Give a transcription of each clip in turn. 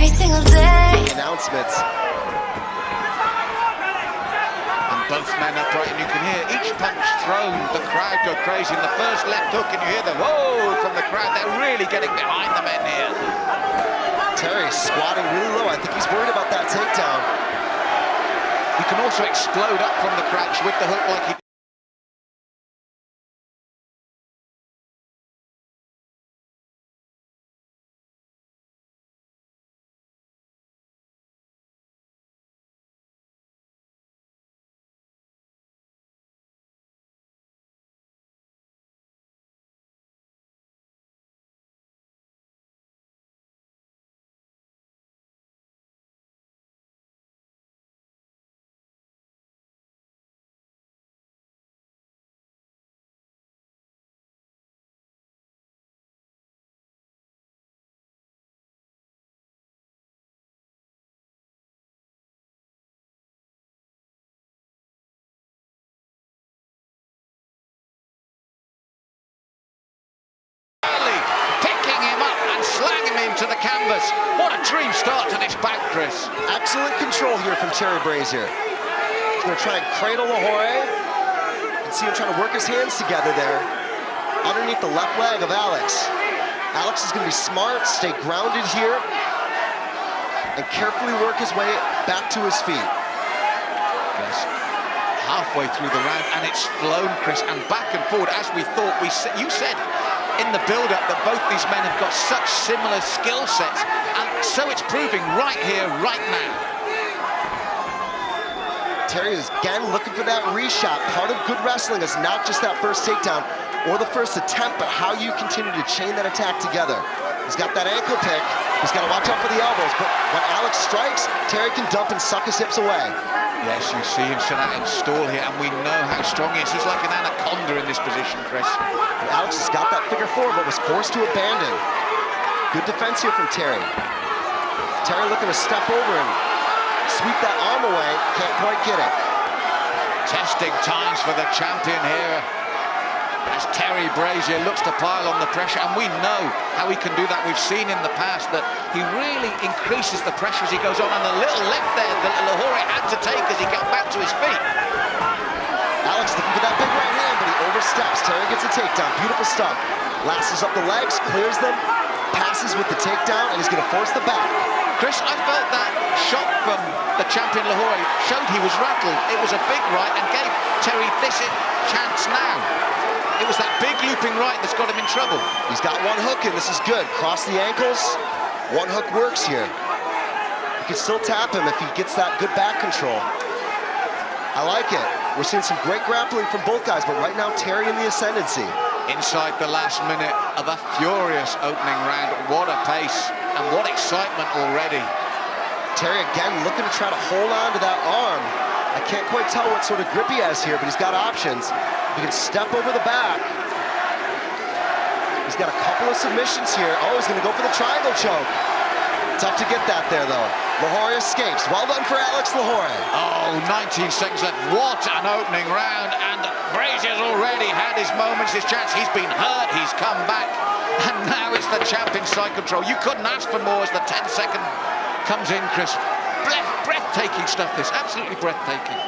every single day. Announcements. And both men upright, and you can hear each punch thrown. The crowd go crazy. In the first left hook, and you hear the whoa from the crowd. They're really getting behind the men here. Terry's squatting really low. I think he's worried about that takedown. He can also explode up from the crouch with the hook like he to the canvas. What a dream start to this bout, Chris. Excellent control here from Terry Brazier. He's going to try and cradle Lohore. You can see him trying to work his hands together there underneath the left leg of Alex. Alex is going to be smart, stay grounded here, and carefully work his way back to his feet. Yes. Halfway through the round, and it's flown, Chris, and back and forward as we thought. You said in the build-up that both these men have got such similar skill sets, and so it's proving right here, right now. Terry is again looking for that reshot. Part of good wrestling is not just that first takedown or the first attempt, but how you continue to chain that attack together. He's got that ankle pick. He's got to watch out for the elbows, but when Alex strikes, Terry can dump and suck his hips away. Yes, you see him sit out and stall here, and we know how strong he is. He's like an anaconda in this position, Chris. And Alex has got that figure four, but was forced to abandon. Good defense here from Terry. Terry looking to step over and sweep that arm away. Can't quite get it. Testing times for the champion here, as Terry Brazier looks to pile on the pressure, and we know how he can do that. We've seen in the past that he really increases the pressure as he goes on, and the little left there that Lohore had to take as he got back to his feet. Alex looking for that big right hand, but he oversteps. Terry gets a takedown. Beautiful stuff. Lasses up the legs, clears them, passes with the takedown, and he's going to force the back. Chris, I felt that shot from the champion Lohore showed he was rattled. It was a big right and gave Terry this chance now. It was that big looping right that's got him in trouble. He's got one hook in, this is good. Cross the ankles, one hook works here. You can still tap him if he gets that good back control. I like it. We're seeing some great grappling from both guys, but right now Terry in the ascendancy. Inside the last minute of a furious opening round. What a pace and what excitement already. Terry again looking to try to hold on to that arm. I can't quite tell what sort of grip he has here, but he's got options. He can step over the back. He's got a couple of submissions here. Oh, he's gonna go for the triangle choke. Tough to get that there though. Lohore escapes. Well done for Alex Lohore. Oh, 19 seconds left. What an opening round. And Brazier's already had his moments, his chance. He's been hurt, he's come back. And now it's the champion side control. You couldn't ask for more as the 10-second comes in, Chris. Breathtaking stuff, this. Absolutely breathtaking.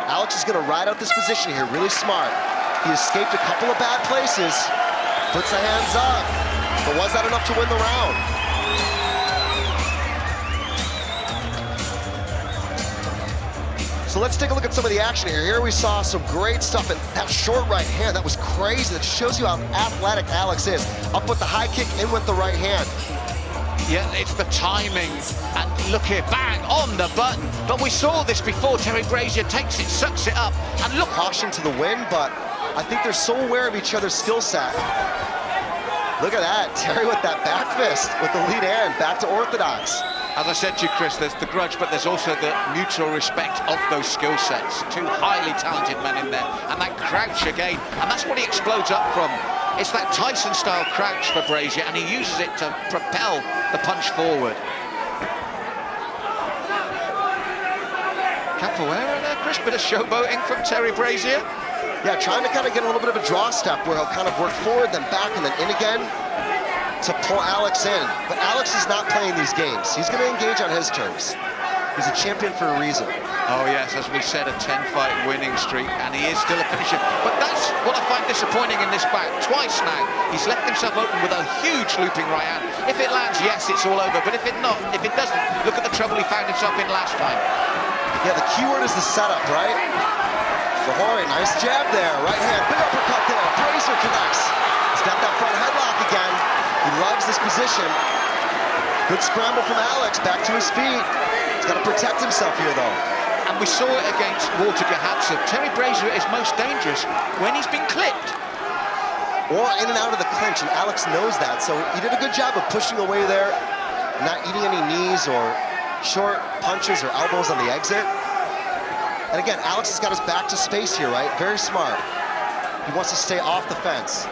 Alex is going to ride out this position here, really smart. He escaped a couple of bad places, puts the hands up, but was that enough to win the round? So let's take a look at some of the action here. Here we saw some great stuff, and that short right hand, that was crazy. That shows you how athletic Alex is. Up with the high kick, in with the right hand. Yeah, it's the timing, and look here, bang, on the button. But we saw this before. Terry Brazier takes it, sucks it up, and look. Caution to the wind, but I think they're so aware of each other's skill set. Look at that, Terry with that back fist with the lead hand, back to orthodox. As I said to you, Chris, there's the grudge, but there's also the mutual respect of those skill sets. Two highly talented men in there, and that crouch again, and that's what he explodes up from. It's that Tyson-style crouch for Brazier, and he uses it to propel the punch forward. Capoeira there, Chris, bit of showboating from Terry Brazier. Yeah, trying to kind of get a little bit of a draw step where he'll kind of work forward, then back, and then in again. to pull Alex in. But Alex is not playing these games. He's going to engage on his terms. He's a champion for a reason. Oh yes, as we said, a 10-fight winning streak, and he is still a finisher. But that's what I find disappointing in this bout. Twice now, he's left himself open with a huge looping right hand. If it lands, yes, it's all over. But if it doesn't, look at the trouble he found himself in last time. Yeah, the key word is the setup, right? Lohore, nice jab there. Right hand, big uppercut there. Brazier connects. He's got that front headlock again. He loves this position. Good scramble from Alex, back to his feet. He's got to protect himself here, though. And we saw it against Walter Gahatsev. Terry Brazier is most dangerous when he's been clipped. Or in and out of the clinch, and Alex knows that. So he did a good job of pushing away there, not eating any knees or short punches or elbows on the exit. And again, Alex has got his back to space here, right? Very smart. He wants to stay off the fence.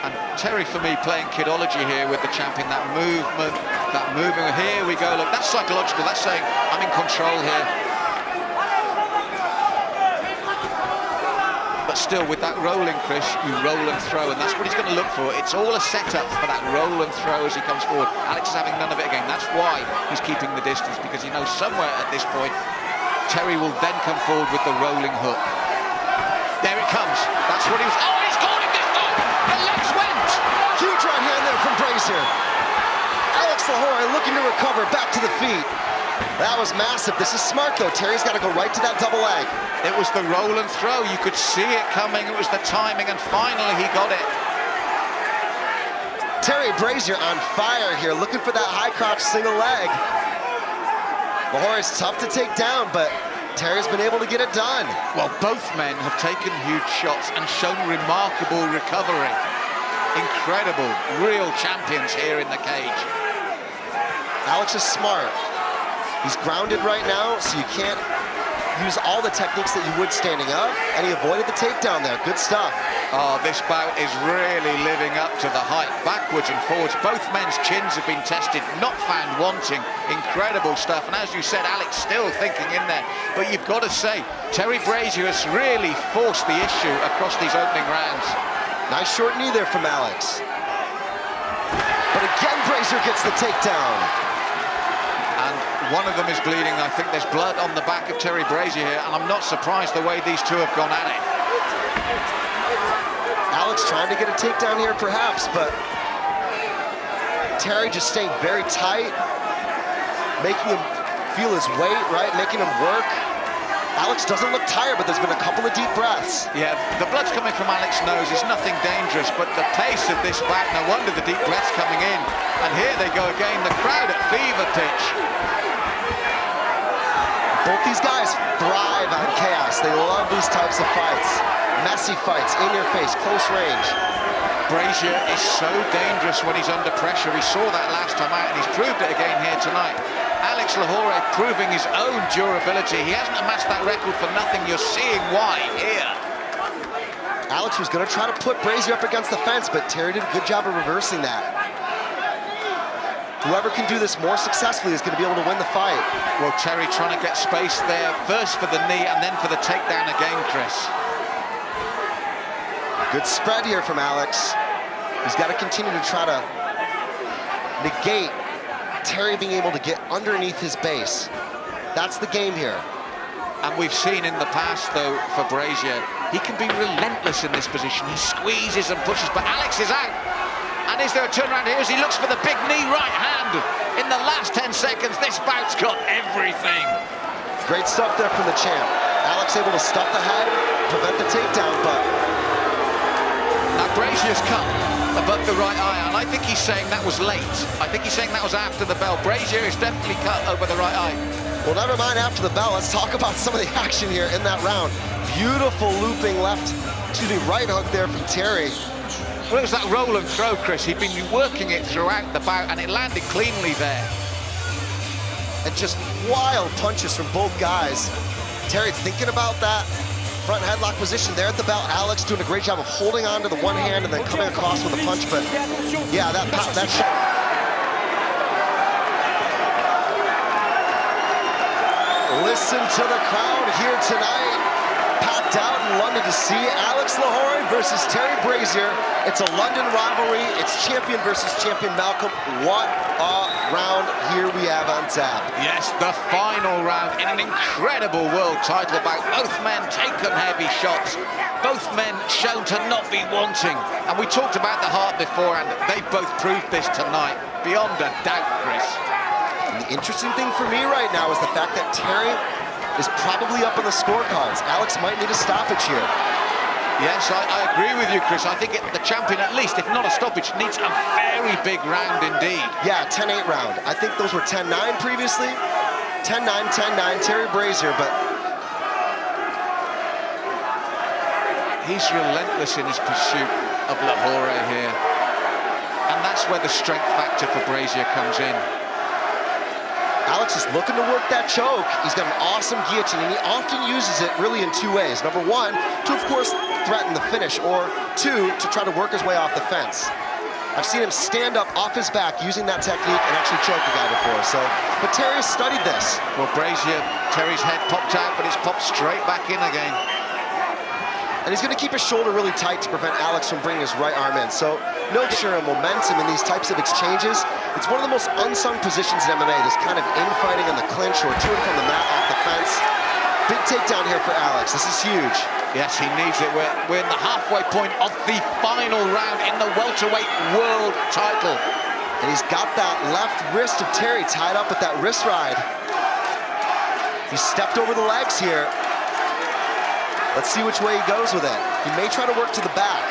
And Terry, for me, playing kidology here with the champion, that movement, that moving, here we go, look, that's psychological, that's saying, I'm in control here. But still, with that rolling, Chris, you roll and throw, and that's what he's going to look for. It's all a setup for that roll and throw as he comes forward. Alex is having none of it again. That's why he's keeping the distance, because he knows somewhere at this point, Terry will then come forward with the rolling hook. There it comes. That's what he was, oh, he's caught him this time! The legs went! Huge right hand there from Brazier. Alex Lohore looking to recover, back to the feet. That was massive. This is smart, though. Terry's got to go right to that double leg. It was the roll and throw. You could see it coming. It was the timing, and finally he got it. Terry Brazier on fire here, looking for that high crotch single leg. Lohore is tough to take down, but Terry's been able to get it done. Well, both men have taken huge shots and shown remarkable recovery. Incredible, real champions here in the cage. Alex is smart. He's grounded right now, so you can't use all the techniques that you would standing up, and he avoided the takedown there. Good stuff. Oh, this bout is really living up to the hype. Backwards and forwards, both men's chins have been tested, not found wanting. Incredible stuff, and as you said, Alex still thinking in there. But you've got to say, Terry Brazier has really forced the issue across these opening rounds. Nice short knee there from Alex. But again, Brazier gets the takedown. And one of them is bleeding. I think there's blood on the back of Terry Brazier here, and I'm not surprised the way these two have gone at it. Alex trying to get a takedown here, perhaps, but Terry just staying very tight, making him feel his weight, right? Making him work. Alex doesn't look tired, but there's been a couple of deep breaths. Yeah, the blood's coming from Alex's nose. It's nothing dangerous, but the pace of this bout, no wonder the deep breaths coming in. And here they go again, the crowd at fever pitch. Both these guys thrive on chaos. They love these types of fights. Messy fights, in your face, close range. Brazier is so dangerous when he's under pressure. We saw that last time out, and he's proved it again here tonight. Alex Lohore proving his own durability. He hasn't amassed that record for nothing. You're seeing why here. Alex was going to try to put Brazier up against the fence, but Terry did a good job of reversing that. Whoever can do this more successfully is going to be able to win the fight. Well, Terry trying to get space there, first for the knee and then for the takedown again, Chris. Good spread here from Alex. He's got to continue to try to negate Terry being able to get underneath his base. That's the game here. And we've seen in the past, though, for Brazier, he can be relentless in this position. He squeezes and pushes, but Alex is out. And is there a turnaround here as he looks for the big knee right hand? In the last 10 seconds, this bout's got everything. Great stuff there from the champ. Alex able to stuff the head, prevent the takedown, but... Now Brazier's cut above the right eye, and I think he's saying that was late. I think he's saying that was after the bell. Brazier is definitely cut over the right eye. Well, never mind after the bell. Let's talk about some of the action here in that round. Beautiful looping right hook there from Terry. Well, it was that roll and throw, Chris. He'd been working it throughout the bout, and it landed cleanly there. And just wild punches from both guys. Terry thinking about that front headlock position there at the bell. Alex doing a great job of holding on to the one hand and then coming across with a punch, but yeah, that shot. Listen to the crowd here tonight. packed out in London to see Alex Lohore versus Terry Brazier. It's a London rivalry. It's champion versus champion Malcolm. What a round here we have on tap. Yes, the final round in an incredible world title bout. Both men taken heavy shots. Both men shown to not be wanting. And we talked about the heart before, and they've both proved this tonight, beyond a doubt, Chris. And the interesting thing for me right now is the fact that Terry is probably up on the scorecards. Alex might need a stoppage here. Yes, I agree with you, Chris. I think the champion, at least, if not a stoppage, needs a very big round indeed. Yeah, 10-8 round. I think those were 10-9 previously. 10-9, 10-9, Terry Brazier, but he's relentless in his pursuit of Lohore here. And that's where the strength factor for Brazier comes in. Alex is looking to work that choke. He's got an awesome guillotine, and he often uses it really in two ways. Number one, to, of course, threaten the finish, or two, to try to work his way off the fence. I've seen him stand up off his back using that technique and actually choke a guy before, so, but Terry studied this. Well, Brazier, Terry's head popped out, but it's popped straight back in again. And he's going to keep his shoulder really tight to prevent Alex from bringing his right arm in. So no sure momentum in these types of exchanges. It's one of the most unsung positions in MMA, this kind of infighting on the clinch or to and from the mat off the fence. Big takedown here for Alex. This is huge. Yes, he needs it. We're in the halfway point of the final round in the welterweight world title. And he's got that left wrist of Terry tied up with that wrist ride. He stepped over the legs here. Let's see which way he goes with it. He may try to work to the back.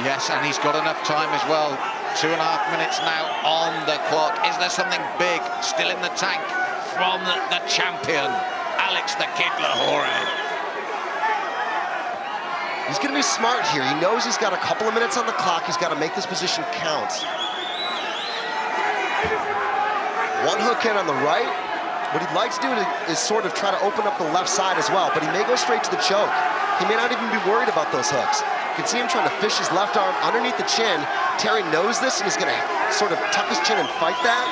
Yes, and he's got enough time as well. 2.5 minutes now on the clock. Is there something big still in the tank from the champion, Alex the Kid Lohore? He's going to be smart here. He knows he's got a couple of minutes on the clock. He's got to make this position count. One hook in on the right. What he'd like to do is sort of try to open up the left side as well, but he may go straight to the choke. He may not even be worried about those hooks. You can see him trying to fish his left arm underneath the chin. Terry knows this, and he's going to sort of tuck his chin and fight that.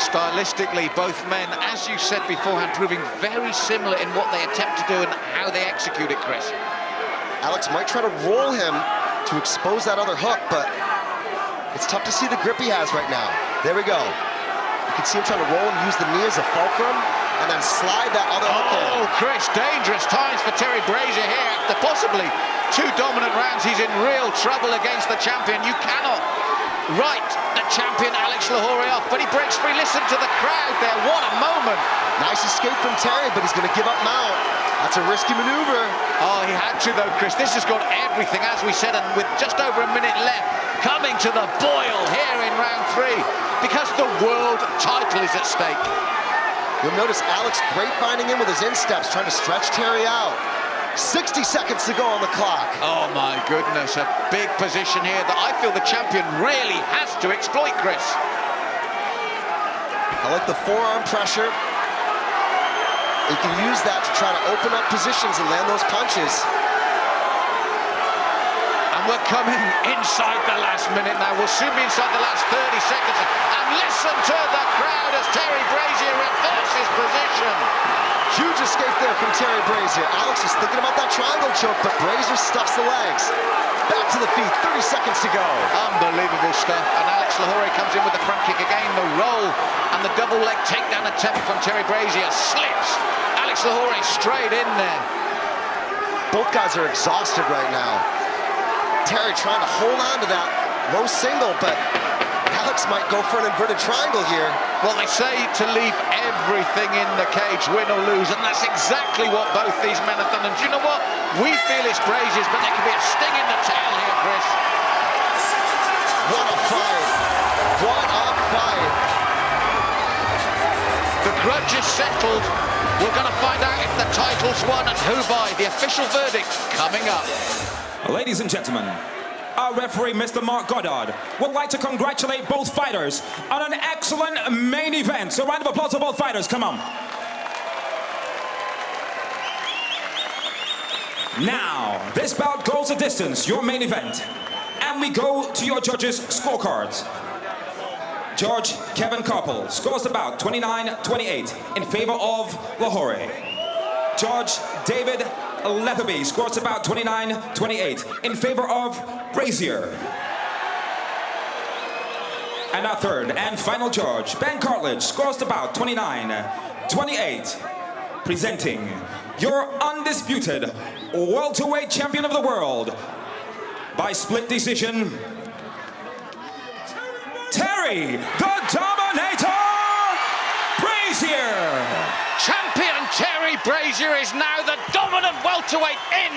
Stylistically, both men, as you said beforehand, proving very similar in what they attempt to do and how they execute it, Chris. Alex might try to roll him to expose that other hook, but it's tough to see the grip he has right now. There we go. You can see him trying to roll and use the knee as a fulcrum, and then slide that other hook in. Oh, Chris, dangerous times for Terry Brazier here. After possibly 2 dominant rounds, he's in real trouble against the champion. You cannot write the champion Alex Lohore off, but he breaks free. Listen to the crowd there. What a moment. Nice escape from Terry, but he's going to give up mount. That's a risky maneuver. Oh, he had to, though, Chris. This has got everything, as we said, and with just over a minute left, coming to the boil here in round 3, because the world title is at stake. You'll notice Alex grapevine in with his insteps, trying to stretch Terry out. 60 seconds to go on the clock. Oh, my goodness, a big position here that I feel the champion really has to exploit, Chris. I like the forearm pressure. He can use that to try to open up positions and land those punches. And we're coming inside the last minute now. We'll soon be inside the last 30 seconds. And listen to the crowd as Terry Brazier reverses position. Huge escape there from Terry Brazier. Alex was thinking about that triangle choke, but Brazier stuffs the legs. Back to the feet, 30 seconds to go. Unbelievable stuff. And Alex Lohore comes in with the front kick again. The roll and the double leg takedown attempt from Terry Brazier slips. Alex Lohore straight in there. Both guys are exhausted right now. Terry trying to hold on to that low single, but Alex might go for an inverted triangle here. Well, they say to leave everything in the cage, win or lose, and that's exactly what both these men have done. And do you know what? We feel it's Brazier's, but there could be a sting in the tail here, Chris. What a fight. What a fight. The grudge is settled. We're going to find out if the title's won and who by. The official verdict coming up. Ladies and gentlemen, our referee, Mr. Mark Goddard, would like to congratulate both fighters on an excellent main event. So round of applause for both fighters, come on. Now, this bout goes a distance, your main event. And we go to your judges' scorecards. Judge Kevin Koppel scores the bout 29-28 in favor of Lohore. Judge David Leatherby scores about 29-28 in favor of Brazier. And our third and final judge, Ben Cartledge, scores about 29-28, presenting your undisputed welterweight champion of the world by split decision, Terry The Dominator Brazier. Champion Terry Brazier is now the dominant welterweight in